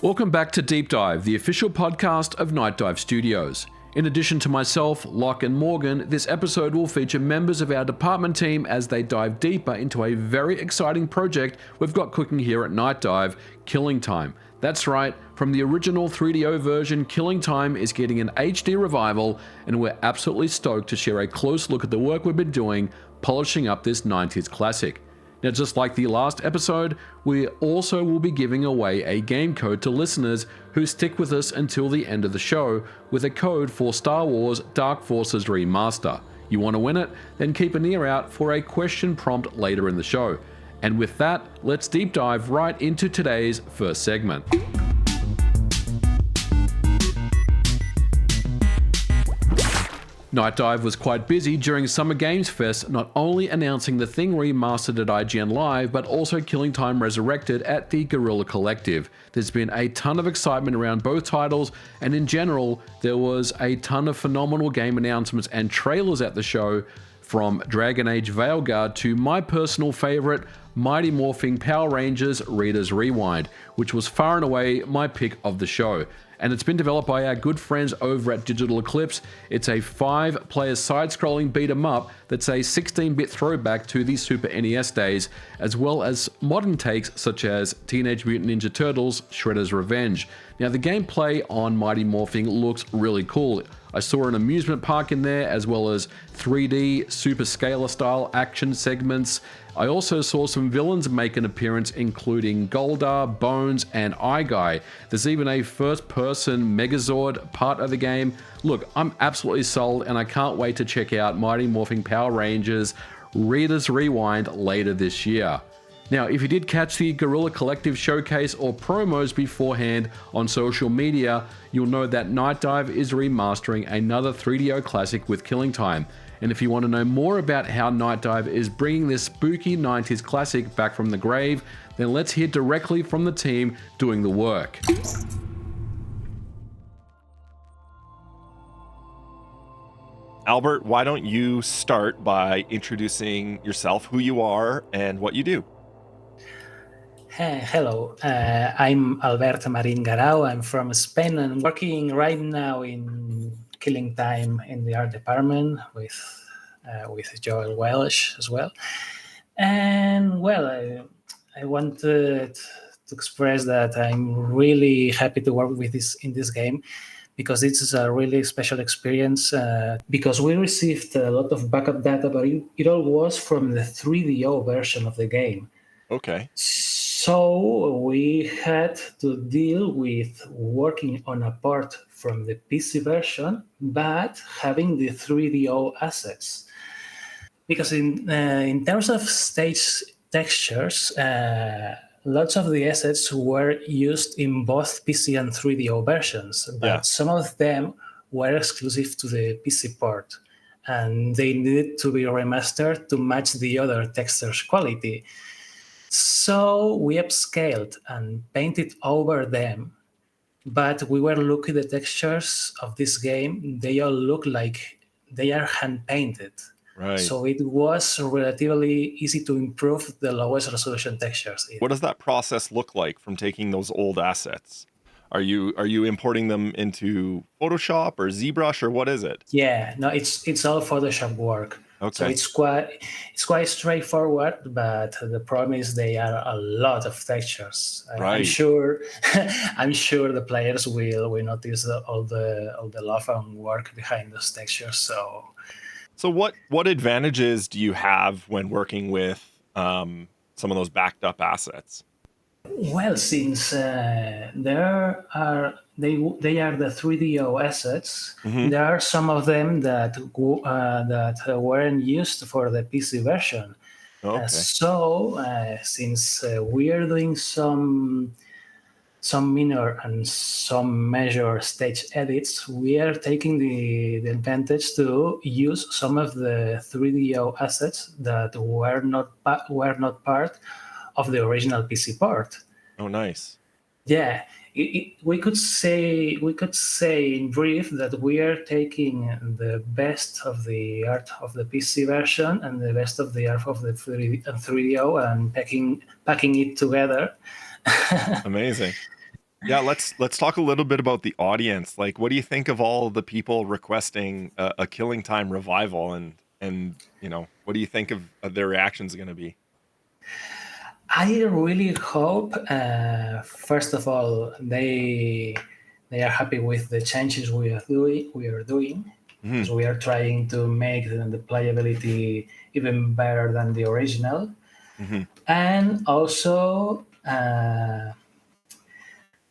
Welcome back to Deep Dive, the official podcast of Nightdive Studios. In addition to myself, Locke and Morgan, this episode will feature members of our department team as they dive deeper into a very exciting project we've got cooking here at Nightdive, Killing Time. That's right, from the original 3DO version, Killing Time is getting an HD revival, and we're absolutely stoked to share a close look at the work we've been doing, polishing up this 90s classic. Now, just like the last episode, we also will be giving away a game code to listeners who stick with us until the end of the show with a code for Star Wars Dark Forces Remaster. You want to win it? Then keep an ear out for a question prompt later in the show. And with that, let's deep dive right into today's first segment. Nightdive was quite busy during Summer Games Fest, not only announcing The Thing remastered at IGN Live, but also Killing Time Resurrected at the Guerrilla Collective. There's been a ton of excitement around both titles, and in general, there was a ton of phenomenal game announcements and trailers at the show, from Dragon Age Veilguard to my personal favorite, Mighty Morphin Power Rangers Reader's Rewind, which was far and away my pick of the show. And it's been developed by our good friends over at Digital Eclipse. It's a 5-player side-scrolling beat-em-up that's a 16-bit throwback to the Super NES days, as well as modern takes such as Teenage Mutant Ninja Turtles Shredder's Revenge. Now, the gameplay on Mighty Morphin looks really cool. I saw an amusement park in there, as well as 3D Super Scaler-style action segments. I also saw some villains make an appearance, including Goldar, Bones, and Eye Guy. There's even a first-person Megazord part of the game. Look, I'm absolutely sold, and I can't wait to check out Mighty Morphin Power Rangers Reader's Rewind later this year. Now, if you did catch the Guerrilla Collective showcase or promos beforehand on social media, you'll know that Nightdive is remastering another 3DO classic with Killing Time. And if you want to know more about how Nightdive is bringing this spooky 90s classic back from the grave, then let's hear directly from the team doing the work. Albert, why don't you start by introducing yourself, who you are, and what you do? Hello, I'm Alberto Marin Garau. I'm from Spain and working right now in Killing Time in the art department with Joel Welsh as well. And well, I wanted to express that I'm really happy to work with in this game, because this is a really special experience, because we received a lot of backup data, but it all was from the 3DO version of the game. Okay. So we had to deal with working on a part from the PC version, but having the 3DO assets. Because in terms of stage textures, lots of the assets were used in both PC and 3DO versions, but some of them were exclusive to the PC port, and they needed to be remastered to match the other textures quality. So we upscaled and painted over them, but we were looking at the textures of this game. They all look like they are hand-painted. Right. So it was relatively easy to improve the lowest resolution textures. What does that process look like from taking those old assets? Are you importing them into Photoshop or ZBrush, or what is it? Yeah, no, it's all Photoshop work. Okay. So it's quite straightforward, but the problem is they are a lot of textures. Right. I'm sure the players will notice all the love and work behind those textures. So what advantages do you have when working with some of those backed up assets? Well, since they are the 3DO assets, there are some of them that weren't used for the PC version. Okay. Since we are doing some minor and some major stage edits, we are taking the advantage to use some of the 3DO assets that were not part of the original PC port. Oh, nice. Yeah, we could say in brief that we are taking the best of the art of the PC version and the best of the art of the 3DO and packing it together. Amazing. Yeah, let's talk a little bit about the audience. Like, what do you think of all the people requesting a Killing Time revival, and what do you think of their reactions going to be? I really hope, first of all, they are happy with the changes We are doing Hmm. because we are trying to make the playability even better than the original, Hmm. and also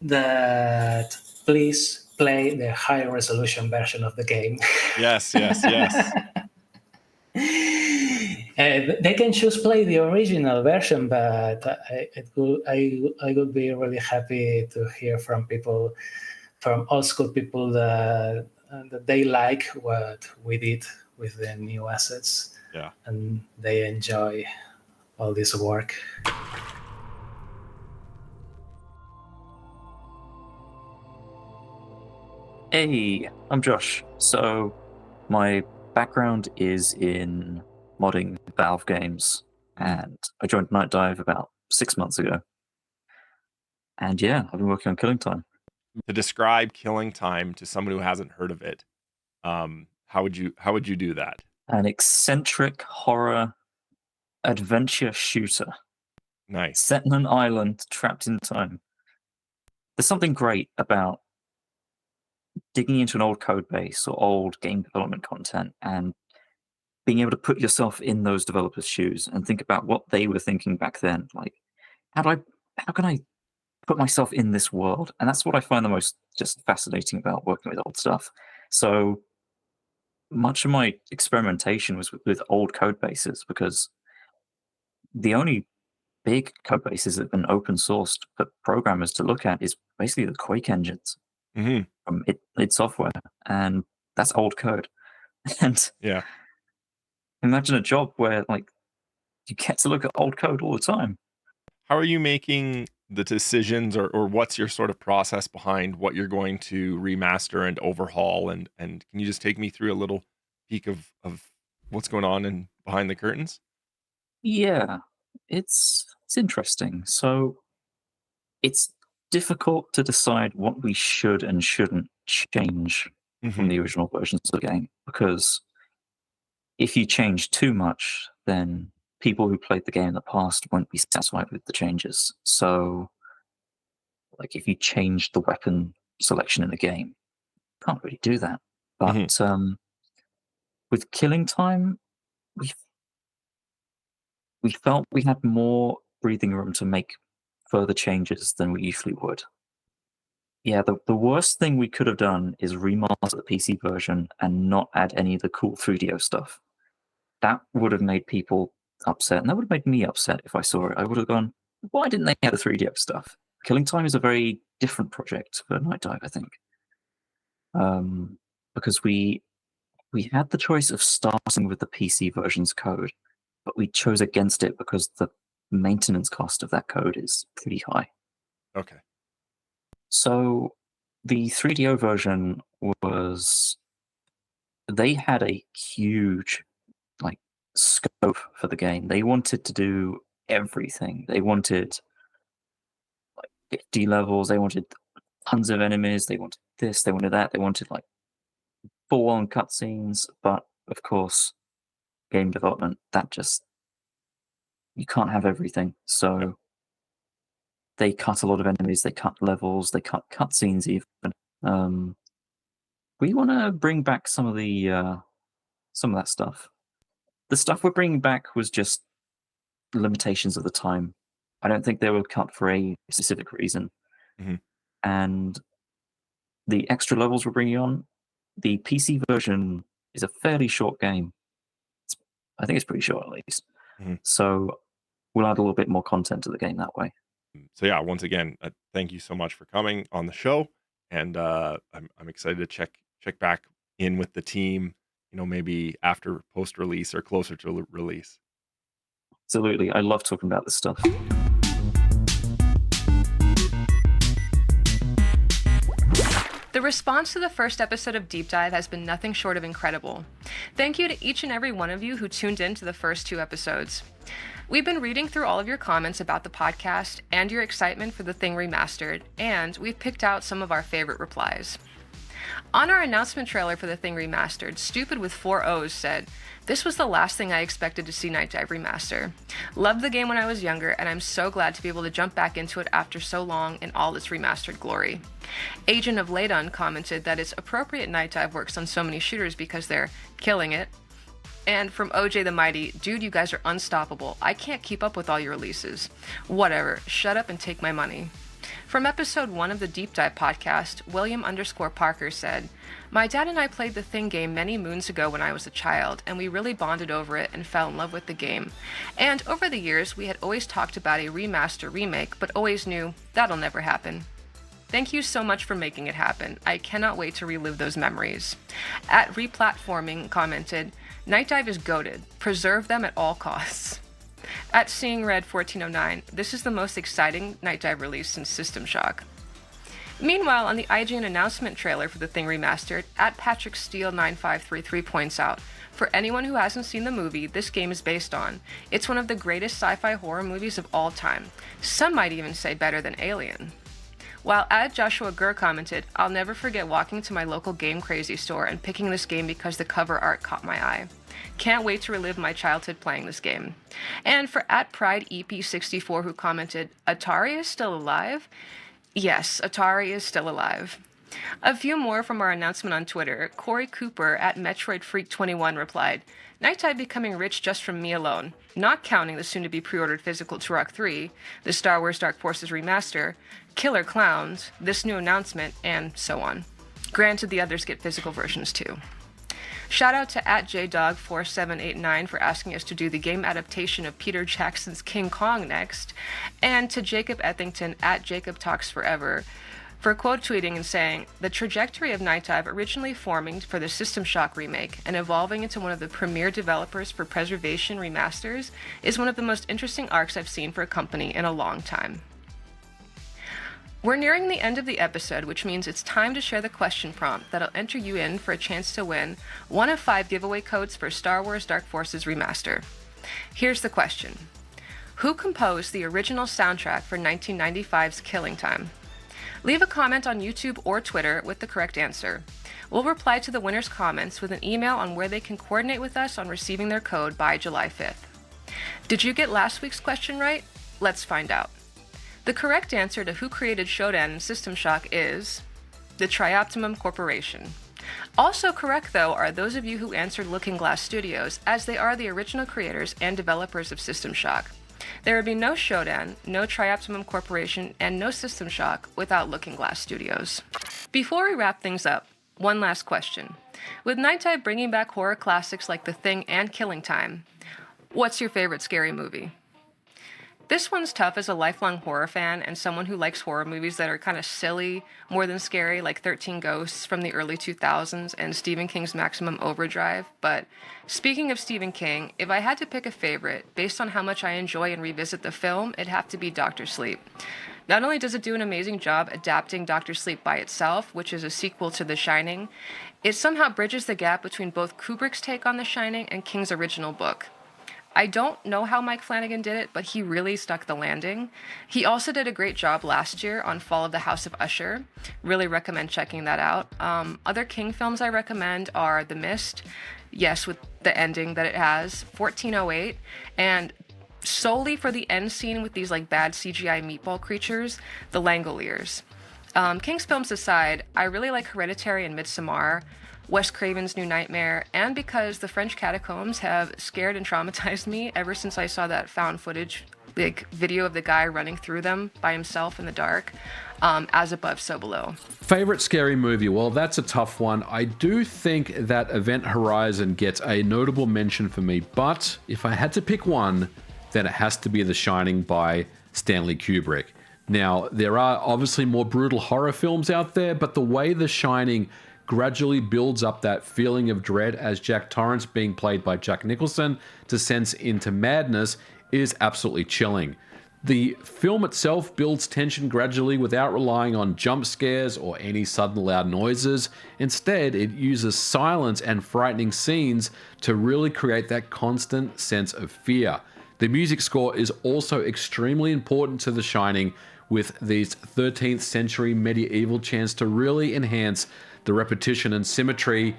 that please play the high resolution version of the game. Yes, yes, yes. They can choose play the original version, but I would be really happy to hear from people, from old school people, that they like what we did with the new assets Yeah. and they enjoy all this work. Hey, I'm Josh. So, my background is in modding Valve games, Mhm. and I joined Nightdive about 6 months ago. And yeah, I've been working on Killing Time. To describe Killing Time to someone who hasn't heard of it, how would you do that? An eccentric horror adventure shooter Nice. set on an island trapped in time. There's something great about digging into an old code base or old game development content and being able to put yourself in those developers' shoes and think about what they were thinking back then. Like, how do I, how can I put myself in this world? And that's what I find the most just fascinating about working with old stuff. So much of my experimentation was with old code bases because the only big code bases that have been open sourced for programmers to look at is basically the Quake engines Hmm. from id Software, and that's old code. And Yeah. imagine a job where like you get to look at old code all the time. How are you making the decisions, or what's your sort of process behind what you're going to remaster and overhaul? And can you just take me through a little peek of what's going on in behind the curtains? Yeah, it's interesting. So it's difficult to decide what we should and shouldn't change Hmm. from the original versions of the game because if you change too much, then people who played the game in the past won't be satisfied with the changes. So, like, if you change the weapon selection in the game, you can't really do that. But Hmm. with Killing Time, we we felt we had more breathing room to make further changes than we usually would. Yeah, the worst thing we could have done is remaster the PC version and not add any of the cool 3DO stuff. That would have made people upset, and that would have made me upset if I saw it. I would have gone, why didn't they add the 3DO stuff? Killing Time is a very different project for Night Dive, I think. Because we had the choice of starting with the PC version's code, but we chose against it because the maintenance cost of that code is pretty high. Okay. So the 3DO version was they had a huge like scope for the game. They wanted to do everything. They wanted like 50 levels, they wanted tons of enemies, they wanted this, they wanted that, they wanted like full on cutscenes, but of course, game development, that just you can't have everything. Yeah. So they cut a lot of enemies, they cut levels, they cut cutscenes even. Um, we want to bring back some of that stuff. The stuff we're bringing back was just limitations of the time. I don't think they were cut for a specific reason. Hmm. And the extra levels we're bringing on, the PC version is a fairly short game. I think it's pretty short at least. Hmm. So we'll add a little bit more content to the game that way. So yeah, once again, thank you so much for coming on the show, and I'm excited to check back in with the team. Maybe after post release or closer to release. Absolutely. I love talking about this stuff. The response to the first episode of Deep Dive has been nothing short of incredible. Thank you to each and every one of you who tuned in to the first 2 episodes. We've been reading through all of your comments about the podcast and your excitement for The Thing Remastered, and we've picked out some of our favorite replies. On our announcement trailer for The Thing Remastered, Stupid with 4 O's said, "This was the last thing I expected to see Nightdive remaster. Loved the game when I was younger, and I'm so glad to be able to jump back into it after so long in all its remastered glory." Agent of Ladon commented that it's appropriate Nightdive works on so many shooters because they're killing it. And from OJ the Mighty, "Dude, you guys are unstoppable. I can't keep up with all your releases. Whatever, shut up and take my money." From episode 1 of the Deep Dive podcast, William_Parker said, "My dad and I played the Thing game many moons ago when I was a child, and we really bonded over it and fell in love with the game. And over the years, we had always talked about a remaster remake, but always knew that'll never happen. Thank you so much for making it happen. I cannot wait to relive those memories." At Replatforming commented, "Nightdive is goated. Preserve them at all costs." At Seeing Red 1409, "This is the most exciting Nightdive release since System Shock." Meanwhile, on the IGN announcement trailer for The Thing Remastered, at Patrick Steele 9533 points out, "For anyone who hasn't seen the movie this game is based on, it's one of the greatest sci-fi horror movies of all time. Some might even say better than Alien." While at Joshua Gurr commented, "I'll never forget walking to my local Game Crazy store and picking this game because the cover art caught my eye. Can't wait to relive my childhood playing this game." And for at Pride EP64 who commented, "Atari is still alive?" Yes, Atari is still alive. A few more from our announcement on Twitter. Corey Cooper at Metroid Freak 21 replied, "Nightdive becoming rich just from me alone, not counting the soon-to-be pre-ordered physical Turok 3, the Star Wars Dark Forces remaster, Killer Clowns, this new announcement, and so on. Granted, the others get physical versions too." Shout out to at JDog4789 for asking us to do the game adaptation of Peter Jackson's King Kong next, and to Jacob Ethington at Jacob Talks Forever for quote tweeting and saying, "The trajectory of Nightdive originally forming for the System Shock remake and evolving into one of the premier developers for Preservation remasters is one of the most interesting arcs I've seen for a company in a long time." We're nearing the end of the episode, which means it's time to share the question prompt that'll enter you in for a chance to win one of 5 giveaway codes for Star Wars Dark Forces Remaster. Here's the question. Who composed the original soundtrack for 1995's Killing Time? Leave a comment on YouTube or Twitter with the correct answer. We'll reply to the winner's comments with an email on where they can coordinate with us on receiving their code by July 5th. Did you get last week's question right? Let's find out. The correct answer to who created Shodan in System Shock is the Trioptimum Corporation. Also correct, though, are those of you who answered Looking Glass Studios, as they are the original creators and developers of System Shock. There would be no Shodan, no Trioptimum Corporation, and no System Shock without Looking Glass Studios. Before we wrap things up, one last question. With Nightdive bringing back horror classics like The Thing and Killing Time, what's your favorite scary movie? This one's tough as a lifelong horror fan and someone who likes horror movies that are kind of silly more than scary, like 13 Ghosts from the early 2000s and Stephen King's Maximum Overdrive. But speaking of Stephen King, if I had to pick a favorite, based on how much I enjoy and revisit the film, it'd have to be Dr. Sleep. Not only does it do an amazing job adapting Dr. Sleep by itself, which is a sequel to The Shining, it somehow bridges the gap between both Kubrick's take on The Shining and King's original book. I don't know how Mike Flanagan did it, but he really stuck the landing. He also did a great job last year on Fall of the House of Usher. Really recommend checking that out. Other King films I recommend are The Mist, yes, with the ending that it has, 1408, and solely for the end scene with these like bad CGI meatball creatures, The Langoliers. King's films aside, I really like Hereditary and Midsommar, Wes Craven's New Nightmare, and because the French catacombs have scared and traumatized me ever since I saw that found footage, like video of the guy running through them by himself in the dark, As Above, So Below. Favorite scary movie? Well, that's a tough one. I do think that Event Horizon gets a notable mention for me, but if I had to pick one, then it has to be The Shining by Stanley Kubrick. Now, there are obviously more brutal horror films out there, but the way The Shining gradually builds up that feeling of dread as Jack Torrance, being played by Jack Nicholson, descends into madness is absolutely chilling. The film itself builds tension gradually without relying on jump scares or any sudden loud noises. Instead, it uses silence and frightening scenes to really create that constant sense of fear. The music score is also extremely important to The Shining, with these 13th century medieval chants to really enhance the repetition and symmetry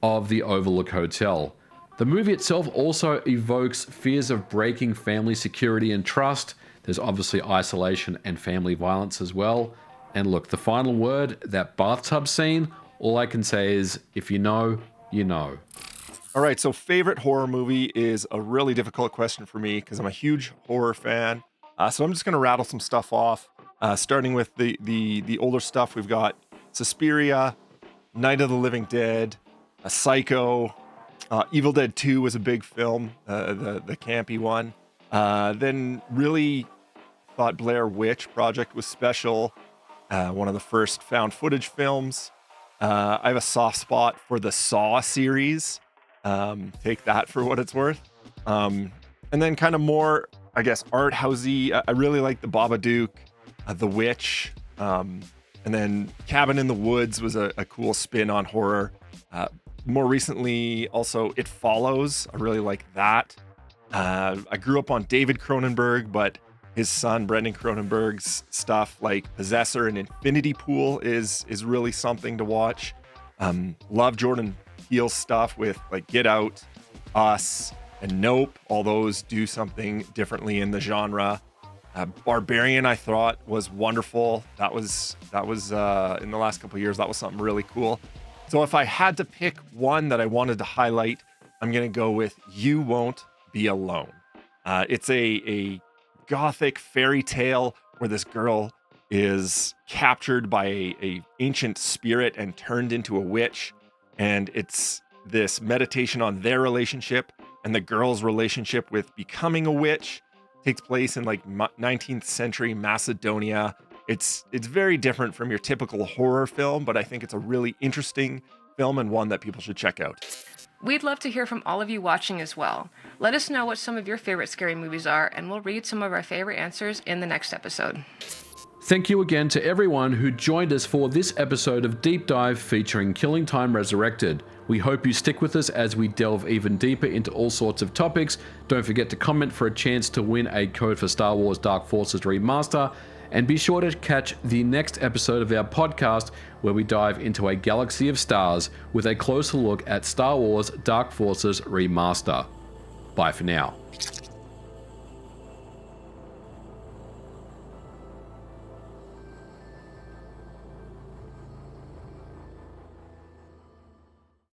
of the Overlook Hotel. The movie itself also evokes fears of breaking family security and trust. There's obviously isolation and family violence as well. And look, the final word, that bathtub scene, all I can say is, if you know, you know. All right, so favorite horror movie is a really difficult question for me because I'm a huge horror fan. So I'm just going to rattle some stuff off, starting with the older stuff. We've got Suspiria, Night of the Living Dead, Psycho, Evil Dead 2 was a big film, the campy one. Then really thought Blair Witch Project was special. One of the first found footage films. I have a soft spot for the Saw series. Take that for what it's worth. And then kind of more, I guess, art housey. I really like The Babadook, The Witch. And then Cabin in the Woods was a cool spin on horror. More recently, also It Follows. I really like that. I grew up on David Cronenberg, but his son Brendan Cronenberg's stuff like Possessor and Infinity Pool is really something to watch. Love Jordan Peele's stuff with like Get Out, Us, and Nope. All those do something differently in the genre. Barbarian, I thought, was wonderful. That was in the last couple of years. That was something really cool. So if I had to pick one that I wanted to highlight, I'm gonna go with You Won't Be Alone. It's a gothic fairy tale where this girl is captured by a ancient spirit and turned into a witch, and it's this meditation on their relationship and the girl's relationship with becoming a witch. Takes place in like 19th century Macedonia. It's very different from your typical horror film, but I think it's a really interesting film and one that people should check out. We'd love to hear from all of you watching as well. Let us know what some of your favorite scary movies are, and we'll read some of our favorite answers in the next episode. Thank you again to everyone who joined us for this episode of Deep Dive featuring Killing Time Resurrected. We hope you stick with us as we delve even deeper into all sorts of topics. Don't forget to comment for a chance to win a code for Star Wars Dark Forces Remaster. And be sure to catch the next episode of our podcast where we dive into a galaxy of stars with a closer look at Star Wars Dark Forces Remaster. Bye for now.